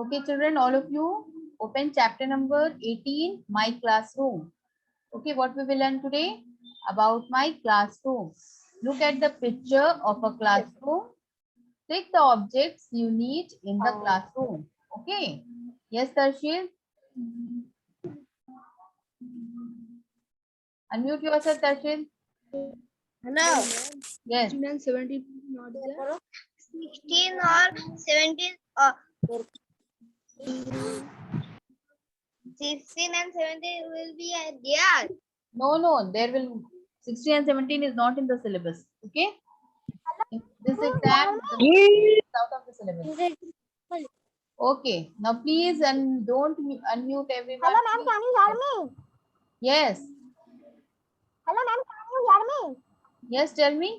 Okay, children, all of you open chapter number 18, My Classroom. Okay, what we will learn today about my classroom. Look at the picture of a classroom. Take the objects you need in the classroom. Okay. Yes, Tarshil. Unmute yourself, Tarshil. Hello. Yes. 16 and 17 not there. 16 or 17 16 and 17 will be there. No. There will 16 and 17 is not in the syllabus. Okay. This exam is out of the syllabus. Okay. Now please and don't unmute everyone. Hello, ma'am. Can you hear me? Yes. Hello, ma'am. Can you hear me? Yes, tell me.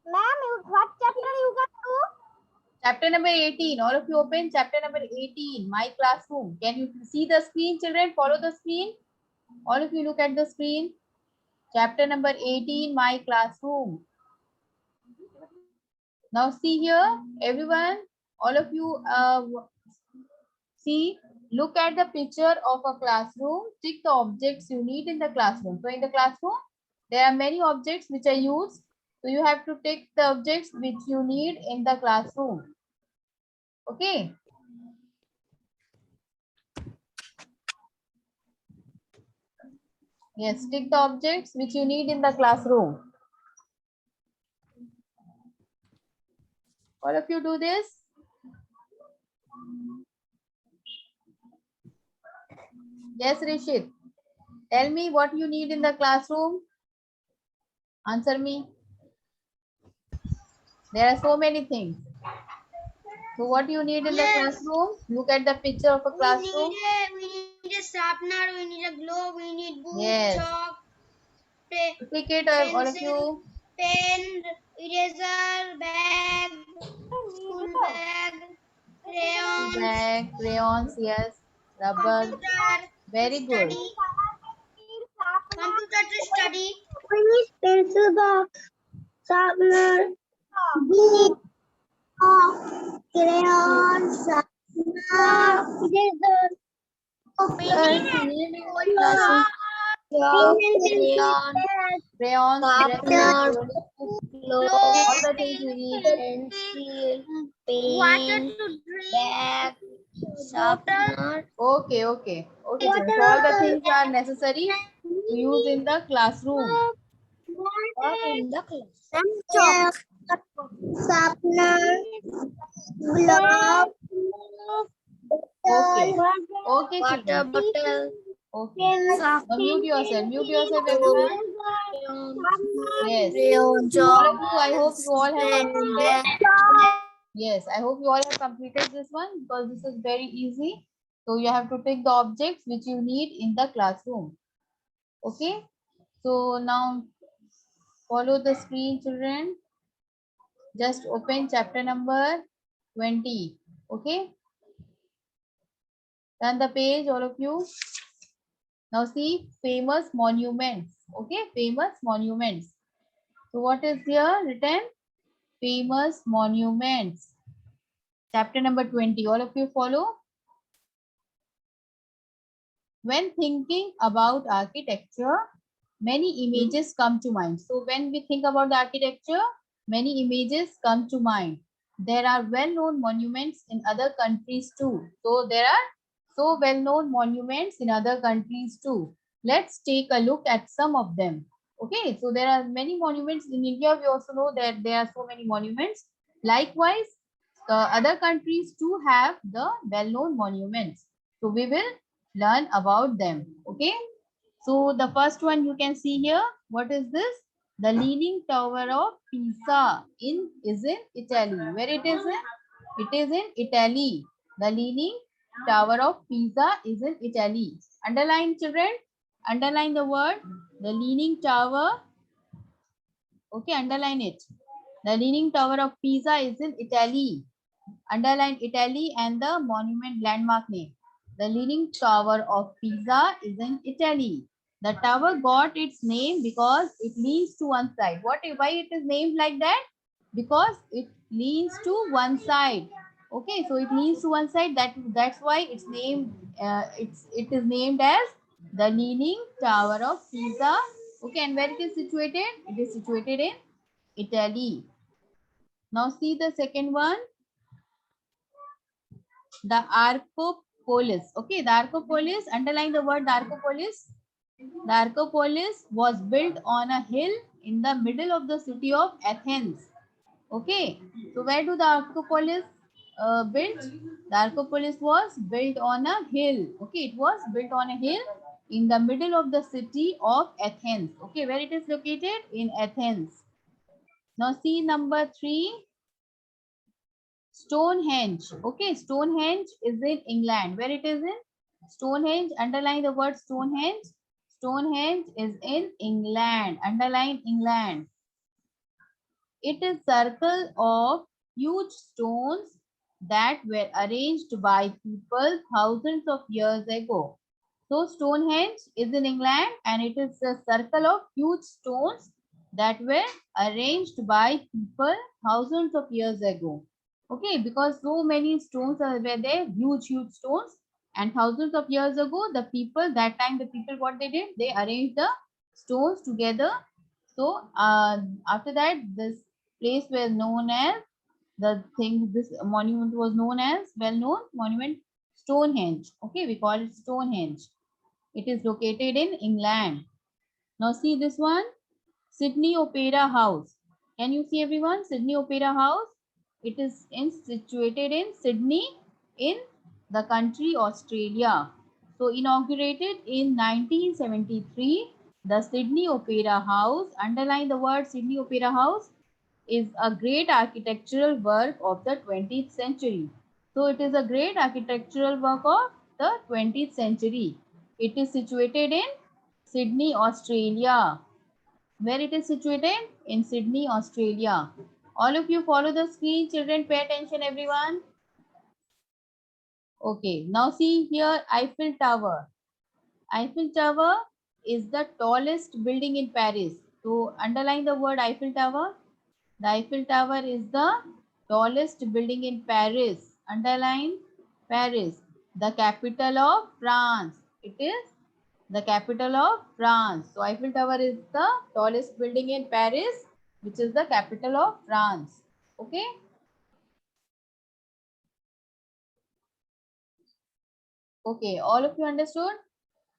Ma'am, what chapter you got to? Chapter number 18. All of you open chapter number 18, My Classroom. Can you see the screen, children? Follow the screen. All of you look at the screen. Chapter number 18, My Classroom. Now see here, everyone, all of you see, look at the picture of a classroom. Tick the objects you need in the classroom. So in the classroom, there are many objects which are used. So you have to tick the objects which you need in the classroom. Okay. Yes, tick the objects which you need in the classroom. All of you do this. Yes, Rishit. Tell me what you need in the classroom. Answer me. There are so many things. So what you need in the classroom? Look at the picture of a classroom. We need a sharpener, we need a glove, we need book, Yes. chalk, Pick it, all of you. pen, eraser, bag, school bag, crayons, Bag, crayons, yes. Rubber. computer Very to good. study. Computer to study. We need pencil box, sharpener, book, crayons, eraser. Crayons, Sharpener, all the things you need. pencil, pen, bag, sharpener. Okay. So all the things are necessary to use in the classroom. In the class. Sharpener, glove, Okay. Okay, water children. bottle, Okay. Now mute yourself, everyone. Yes. All of you, I hope you all have completed. Yes, I hope you all have completed this one because this is very easy. So you have to pick the objects which you need in the classroom. Okay. So now follow the screen, children. Just open chapter number 20. Okay. Turn the page, all of you. Now see famous monuments. Okay, famous monuments. So what is here written? Famous monuments. Chapter number 20. All of you follow. When thinking about architecture, many images come to mind. So when we think about the architecture, many images come to mind. There are well-known monuments in other countries too. So there are so well-known monuments in other countries too. Let's take a look at some of them. Okay, so there are many monuments in India. We also know that there are so many monuments. Likewise, other countries too have the well-known monuments. So we will learn about them. Okay, so the first one you can see here. What is this? The Leaning Tower of Pisa is in Italy. Where it is in? It is in Italy. The Leaning Tower of Pisa is in Italy. Underline, children. Underline the word. The Leaning Tower. Okay, underline it. The Leaning Tower of Pisa is in Italy. Underline Italy and the monument landmark name. The Leaning Tower of Pisa is in Italy. The tower got its name because it leans to one side. Why it is named like that? Because it leans to one side. Okay, so it leans to one side. That's why it's named. It is named as the Leaning Tower of Pisa. Okay, and where it is situated? It is situated in Italy. Now see the second one, the Arcopolis. Okay, the Arcopolis. Underline the word Arcopolis. The Arcopolis was built on a hill in the middle of the city of Athens. Okay, so where do the Arcopolis built? The Arcopolis was built on a hill. Okay, it was built on a hill in the middle of the city of Athens. Okay, where it is located? In Athens. Now see number 3, Stonehenge. Okay, Stonehenge is in England. Where it is in? Stonehenge, underline the word Stonehenge. Stonehenge is in England. Underline England. It is circle of huge stones that were arranged by people thousands of years ago. So Stonehenge is in England and it is a circle of huge stones that were arranged by people thousands of years ago. Okay, because so many stones were there, huge stones, and thousands of years ago, the people, what they did, they arranged the stones together. So after that, this place was known as this monument was known as well-known monument Stonehenge. Okay, we call it Stonehenge. It is located in England. Now see this one, Sydney Opera House. Can you see everyone? Sydney Opera House. It is situated in Sydney in the country Australia. So inaugurated in 1973, the Sydney Opera House, underline the word Sydney Opera House, is a great architectural work of the 20th century. So it is a great architectural work of the 20th century. It is situated in Sydney, Australia. Where it is situated? In Sydney, Australia. All of you follow the screen. Children, pay attention, everyone. Okay, now see here Eiffel Tower. Eiffel Tower is the tallest building in Paris. So underline the word Eiffel Tower. The Eiffel Tower is the tallest building in Paris. Underline Paris, the capital of France. It is the capital of France. So Eiffel Tower is the tallest building in Paris, which is the capital of France. Okay. Okay, all of you understood?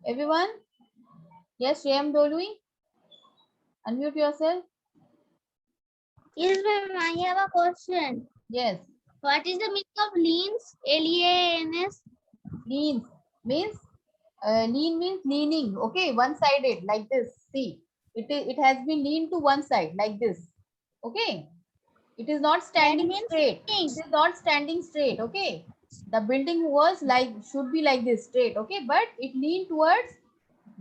Everyone? Yes, Shyam Dolui? Unmute yourself. Yes, ma'am. I have a question. Yes. What is the meaning of leans? L-E-A-N-S. Lean means lean means leaning. Okay, one-sided like this. See, it has been leaned to one side like this. Okay, it is not standing means straight. It is not standing straight. Okay, the building was like should be like this straight. Okay, but it leaned towards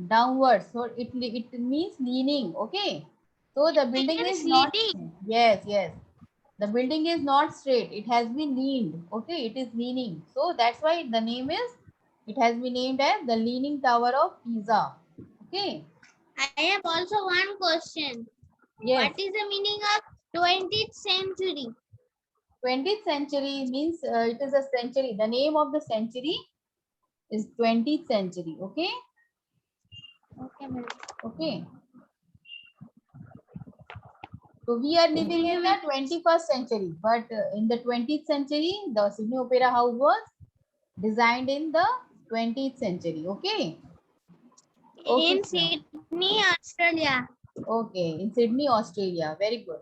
downwards. So it means leaning. Okay, so the building is not. Yes, yes. The building is not straight. It has been leaned. Okay, it is leaning. So that's why the name is, it has been named as the Leaning Tower of Pisa. Okay. I have also one question. Yes. What is the meaning of 20th century? 20th century means it is a century. The name of the century is 20th century. Okay. Okay, ma'am. Okay. So we are living in the 21st century, but in the 20th century, the Sydney Opera House was designed in the 20th century. Okay. Okay, In Sydney, Australia. okay, in Sydney, Australia. Very good.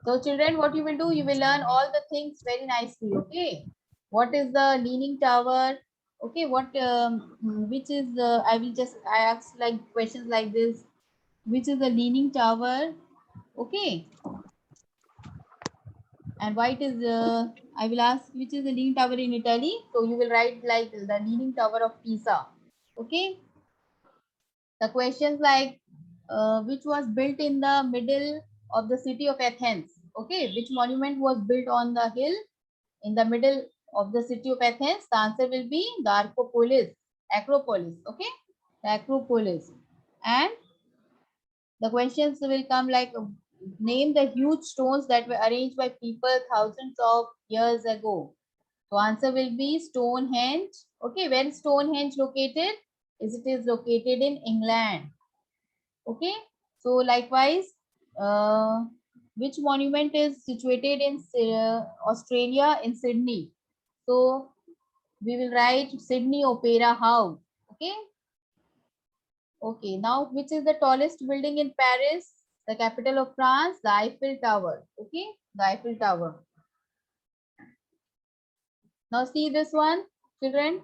So children, what you will do, you will learn all the things very nicely. Okay. What is the Leaning Tower? Okay. Which is I ask like questions like this. Which is the Leaning Tower? Okay. And why it is, I will ask which is the Leaning Tower in Italy. So you will write like the Leaning Tower of Pisa. Okay. The questions like which was built in the middle of the city of Athens. Okay, which monument was built on the hill in the middle of the city of Athens? The answer will be the Acropolis. Okay, the Acropolis. And the questions will come like Name the huge stones that were arranged by people thousands of years ago. So answer will be Stonehenge. Okay, where is Stonehenge located? It is located in England. Okay, so likewise, which monument is situated in Australia in Sydney? So we will write Sydney Opera House. Okay. Okay, now which is the tallest building in Paris, the capital of France? The Eiffel Tower. Okay, the Eiffel Tower. Now see this one, children.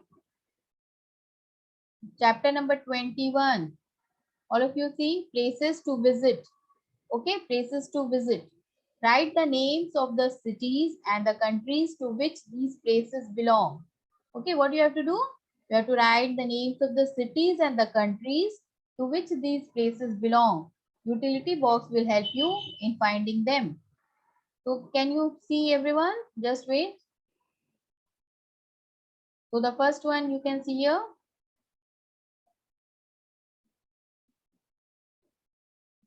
Chapter number 21. All of you see places to visit. Okay, places to visit. Write the names of the cities and the countries to which these places belong. Okay, what you have to do? You have to write the names of the cities and the countries to which these places belong. Utility box will help you in finding them. So can you see everyone? Just wait. So the first one you can see here.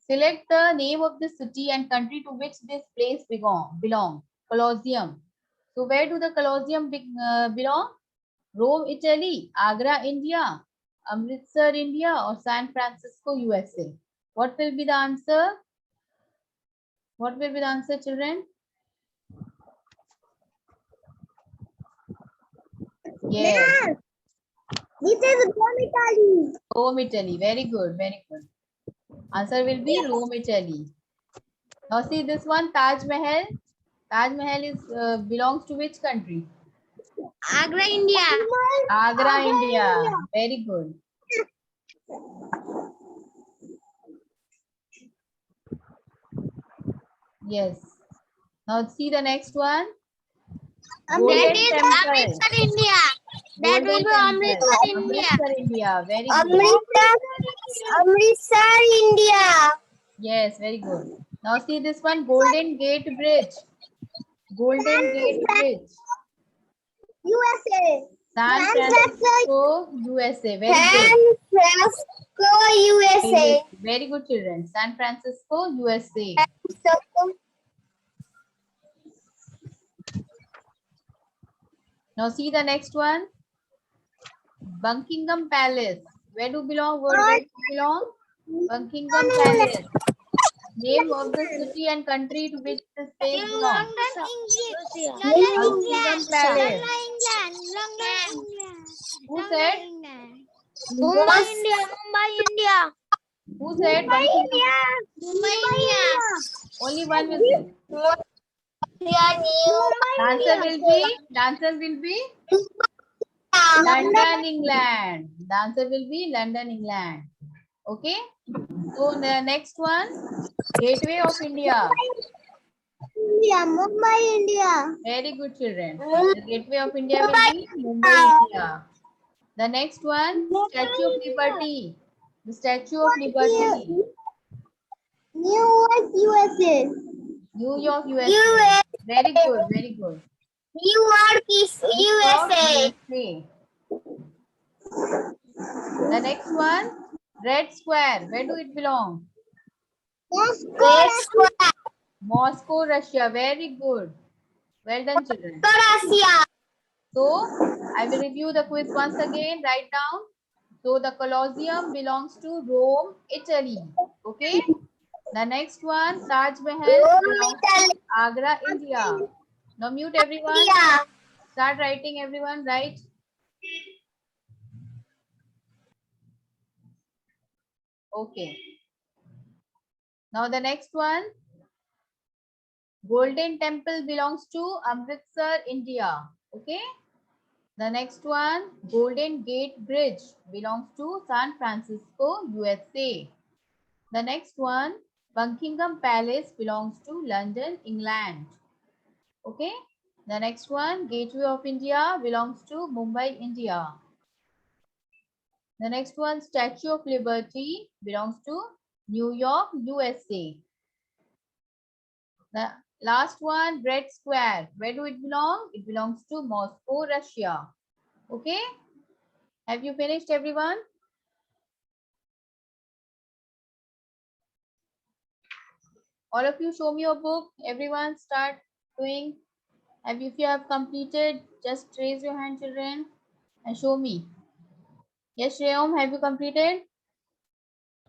Select the name of the city and country to which this place belong. Colosseum. So where do the Colosseum belong? Rome, Italy, Agra, India, Amritsar, India, or San Francisco, USA. What will be the answer? What will be the answer, children? Yes. This is Rome, Italy. Rome, Italy. Very good. Very good. Answer will be Rome, Italy. Now see this one, Taj Mahal. Taj Mahal is belongs to which country? Agra, India. Agra, India. Very good. Yes. Now see the next one. Golden That is Temple. Amritsar, India. That will Golden be Temple. Amritsar, India. Amritsar, India. Very good. Amritsar, India. Yes, very good. Now see this one, Golden Gate Bridge. Golden Gate Bridge. USA. San Francisco, USA. Very good. San Francisco, USA. Very good, children. San Francisco, USA. Now see the next one. Buckingham Palace. Where do belong? Where do belong? Buckingham Palace. Name of the city and country to which this place belongs. Buckingham Palace. Who said? Mumbai, India. Mumbai, India. Who said Buckingham? Mumbai, India. Only one will say. The answer will be London, England. The answer will be London, England. Okay. So the next one, Gateway of India. Mumbai, India. Very good, children. The Gateway of India will be Mumbai, India. The next one, Statue of Liberty. The Statue of Liberty. New York, USA. New York, USA. Very good, very good. New York is USA. USA. The next one, Red Square. Where do it belong? Red Square. Moscow, Russia. Very good. Well done, children. Russia. So, I will review the quiz once again. Write down. So, the Colosseum belongs to Rome, Italy. Okay. The next one, Taj Mahal belongs to Agra, India. Now, mute everyone. Start writing, everyone. Write. Okay. Now, the next one. Golden Temple belongs to Amritsar, India. Okay. The next one, Golden Gate Bridge belongs to San Francisco, USA. The next one, Buckingham Palace belongs to London, England. Okay. The next one, Gateway of India belongs to Mumbai, India. The next one, Statue of Liberty belongs to New York, USA. The last one, Red Square. Where do it belong? It belongs to Moscow, Russia. Okay. Have you finished, everyone? All of you show me your book. Everyone start doing. If you have completed, just raise your hand, children, and show me. Yes, Shreyom, have you completed?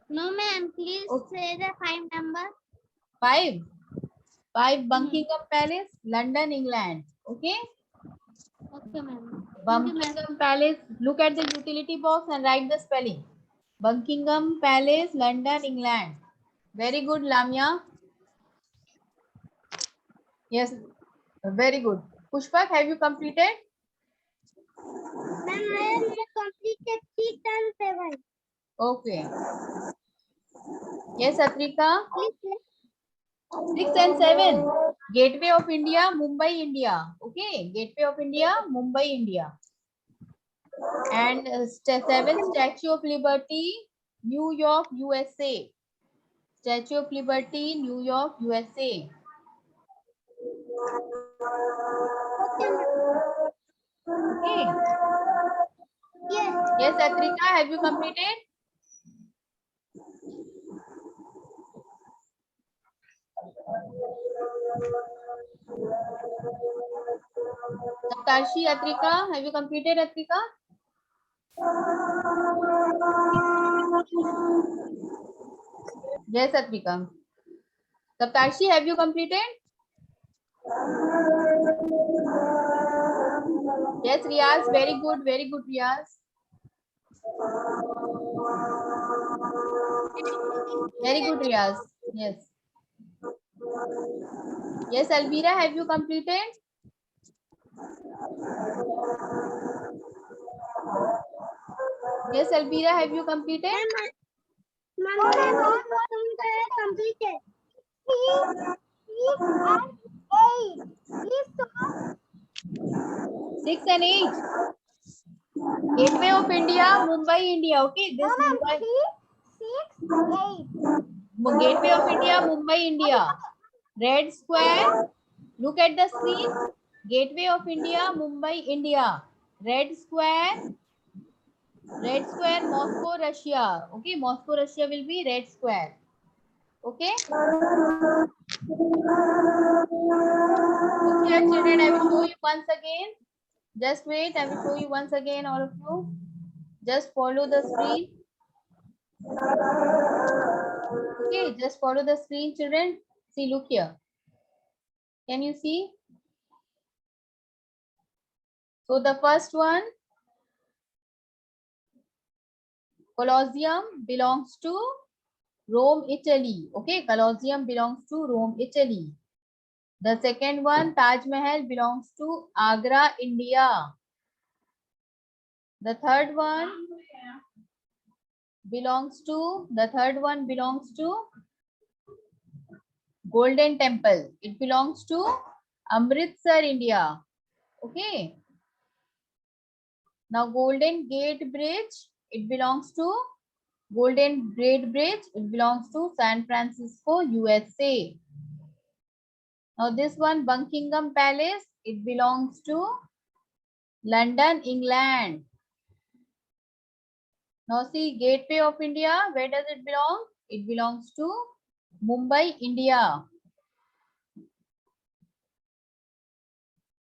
No, ma'am. Please Okay. say the 5 number. 5. 5 Buckingham Palace, London, England. Okay. Okay, ma'am. Buckingham Palace. Look at the utility box and write the spelling. Buckingham Palace, London, England. Very good, Lamia. Yes, very good. Pushpak, have you completed? Ma'am, I have not completed 6 and 7. Okay. Yes, Atrika. Please. 6 and 7. Gateway of India, Mumbai, India. Okay. Gateway of India, Mumbai, India. And 7, Statue of Liberty, New York, USA. Statue of Liberty, New York, USA. Okay. Yes. Yes, Atrika, have you completed? Saptarshi, Atrika, have you completed, Atrika? Yes, Atrika. Saptarshi, have you completed? Yes, Riyaz, very good, Riyaz. Very good, Riyaz. Yes. Yes, Alvira, have you completed? Yes, Alvira, have you completed? Ma'am, I have completed. 6 and 8. Gateway of India, Mumbai, India. Okay, this Mumbai. 6, 8. Gateway of India, Mumbai, India. Red square. Look at the screen. Gateway of India, Mumbai, India. Red square. Red square, Moscow, Russia. Okay, Moscow, Russia will be red square. Okay. Okay, children, I will show you once again. Just wait, I will show you once again, all of you. Just follow the screen. Okay, just follow the screen, children. See, look here. Can you see? So the first one, Colosseum belongs to Rome, Italy. Okay, Colosseum belongs to Rome, Italy. The second one, Taj Mahal belongs to Agra, India. The third one belongs to Golden Temple. It belongs to Amritsar, India. Okay. Now Golden Gate Bridge, it belongs to Golden Gate Bridge. It belongs to San Francisco, USA. Now this one, Buckingham Palace, it belongs to London, England. Now see, Gateway of India, where does it belong? It belongs to Mumbai, India.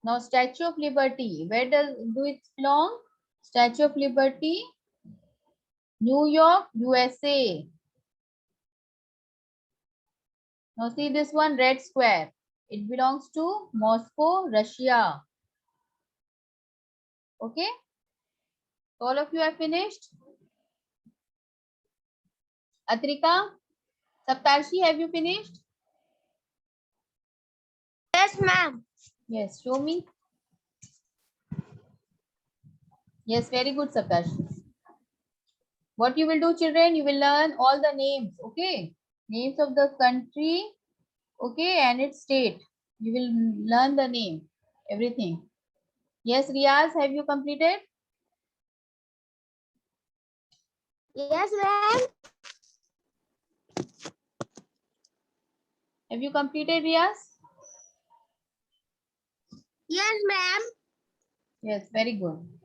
Now Statue of Liberty, where do it belong? Statue of Liberty, New York, USA. Now see this one, red square. It belongs to Moscow, Russia. Okay. All of you have finished? Atrika, Saptarshi, have you finished? Yes, ma'am. Yes, show me. Yes, very good, Saptarshi. What you will do, children, you will learn all the names, okay? Names of the country, okay, and its state. You will learn the name, everything. Yes, Riyaz, have you completed? Yes, ma'am. Have you completed, Riyaz? Yes, ma'am. Yes, very good.